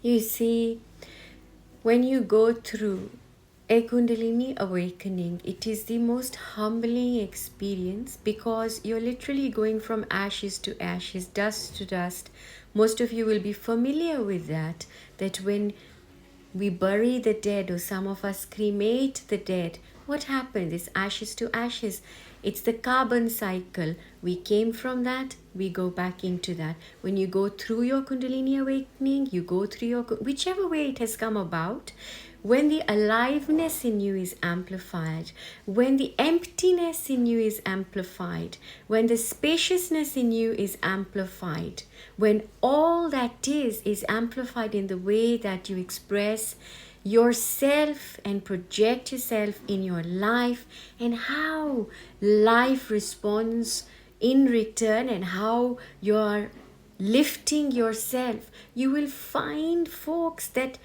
You see, when you go through a Kundalini awakening, it is the most humbling experience because you're literally going from ashes to ashes, dust to dust. Most of you will be familiar with that, that when we bury the dead, or some of us cremate the dead, what happens? It's ashes to ashes. It's the carbon cycle. We came from that, we go back into that. When you go through your Kundalini awakening, you go through your, whichever way it has come about, when the aliveness in you is amplified, when the emptiness in you is amplified, when the spaciousness in you is amplified, when all that is amplified in the way that you express yourself and project yourself in your life, and how life responds in return, and how you're lifting yourself, you will find, folks, that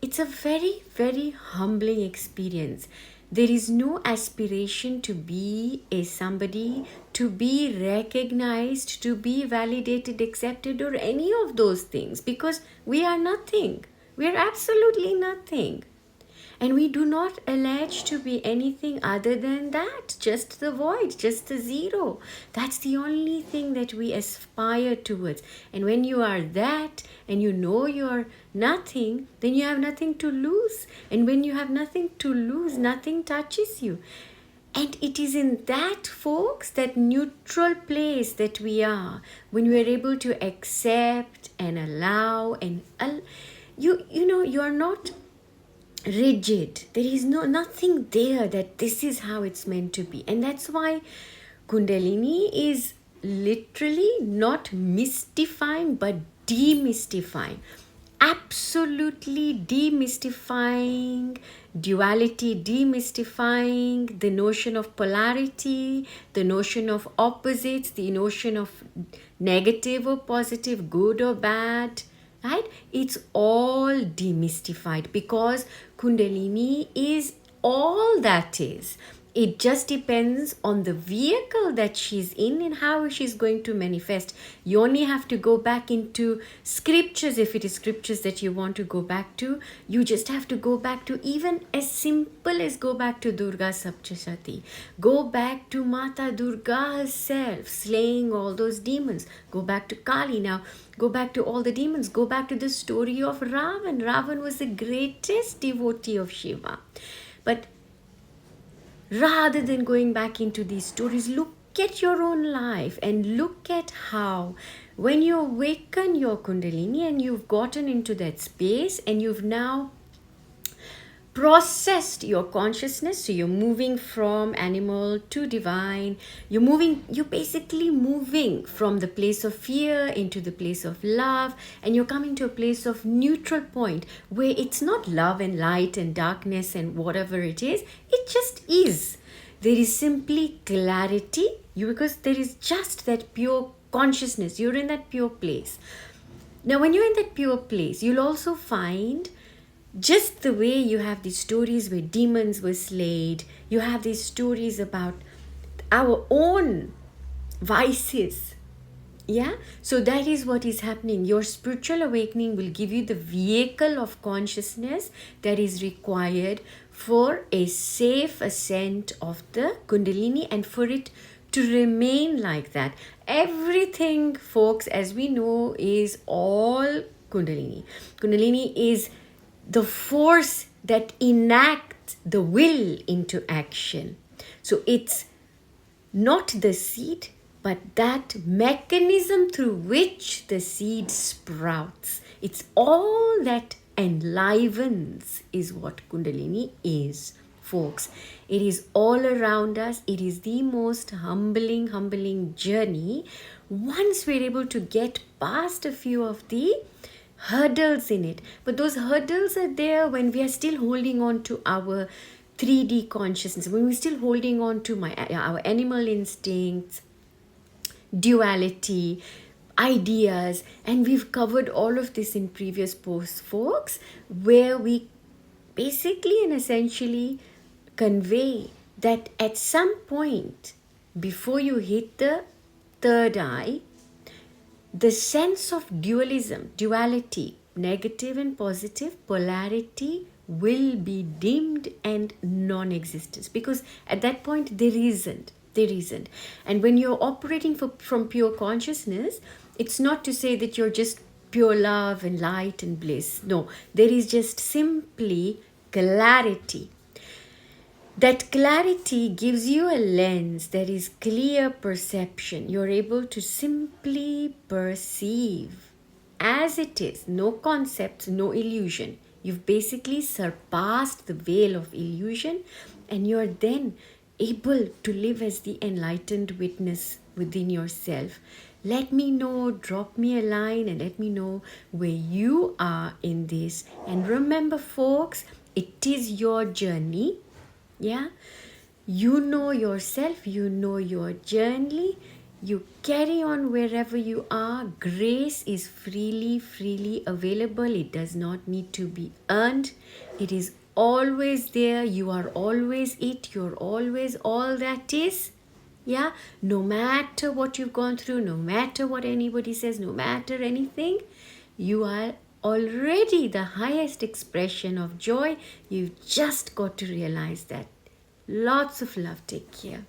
it's a very, very humbling experience. There is no aspiration to be a somebody, to be recognized, to be validated, accepted, or any of those things, because we are nothing. We are absolutely nothing. And we do not allege to be anything other than that, just the void, just the zero. That's the only thing that we aspire towards. And when you are that and you know you're nothing, then you have nothing to lose. And when you have nothing to lose, nothing touches you. And it is in that, folks, that neutral place that we are, when we are able to accept and allow and you're not rigid. There is nothing there that this is how it's meant to be. And that's why Kundalini is literally not mystifying but demystifying. Absolutely demystifying duality, demystifying the notion of polarity, the notion of opposites, the notion of negative or positive, good or bad, right? It's all demystified because Kundalini is all that is. It just depends on the vehicle that she's in and how she's going to manifest. You only have to go back into scriptures. If it is scriptures that you want to go back to, you just have to go back to even as simple as go back to Durga Saptashati. Go back to Mata Durga herself slaying all those demons. Go back to Kali now. Go back to all the demons. Go back to the story of Ravan. Ravan was the greatest devotee of Shiva. But rather than going back into these stories, look at your own life and look at how, when you awaken your Kundalini and you've gotten into that space and you've now processed your consciousness, so you're moving from animal to divine, you're basically moving from the place of fear into the place of love, and you're coming to a place of neutral point where it's not love and light and darkness and whatever it is, it just is. There is simply clarity, because there is just that pure consciousness. You're in that pure place. Now when you're in that pure place, you'll also find, just the way you have these stories where demons were slayed, you have these stories about our own vices. Yeah, so that is what is happening. Your spiritual awakening will give you the vehicle of consciousness that is required for a safe ascent of the Kundalini and for it to remain like that. Everything, folks, as we know, is all Kundalini. Kundalini is the force that enacts the will into action. So it's not the seed, but that mechanism through which the seed sprouts. It's all that enlivens is what Kundalini is, folks. It is all around us. It is the most humbling journey once we're able to get past a few of the hurdles in it. But those hurdles are there when we are still holding on to our 3D consciousness, when we're still holding on to our animal instincts, duality, ideas. And we've covered all of this in previous posts, folks, where we basically and essentially convey that at some point before you hit the third eye, the sense of dualism, duality, negative and positive polarity will be dimmed and non-existence, because at that point there isn't. And when you're operating from pure consciousness, it's not to say that you're just pure love and light and bliss. No, there is just simply clarity. That clarity gives you a lens. There is clear perception. You're able to simply perceive as it is. No concepts, no illusion. You've basically surpassed the veil of illusion, and you're then able to live as the enlightened witness within yourself. Let me know, drop me a line, and let me know where you are in this. And remember, folks, it is your journey. Yeah, you know yourself, you know your journey, you carry on wherever you are. Grace is freely available. It does not need to be earned. It is always there. You are always it. You're always all that is. Yeah, no matter what you've gone through, no matter what anybody says, no matter anything, you are already the highest expression of joy. You've just got to realize that. Lots of love. Take care.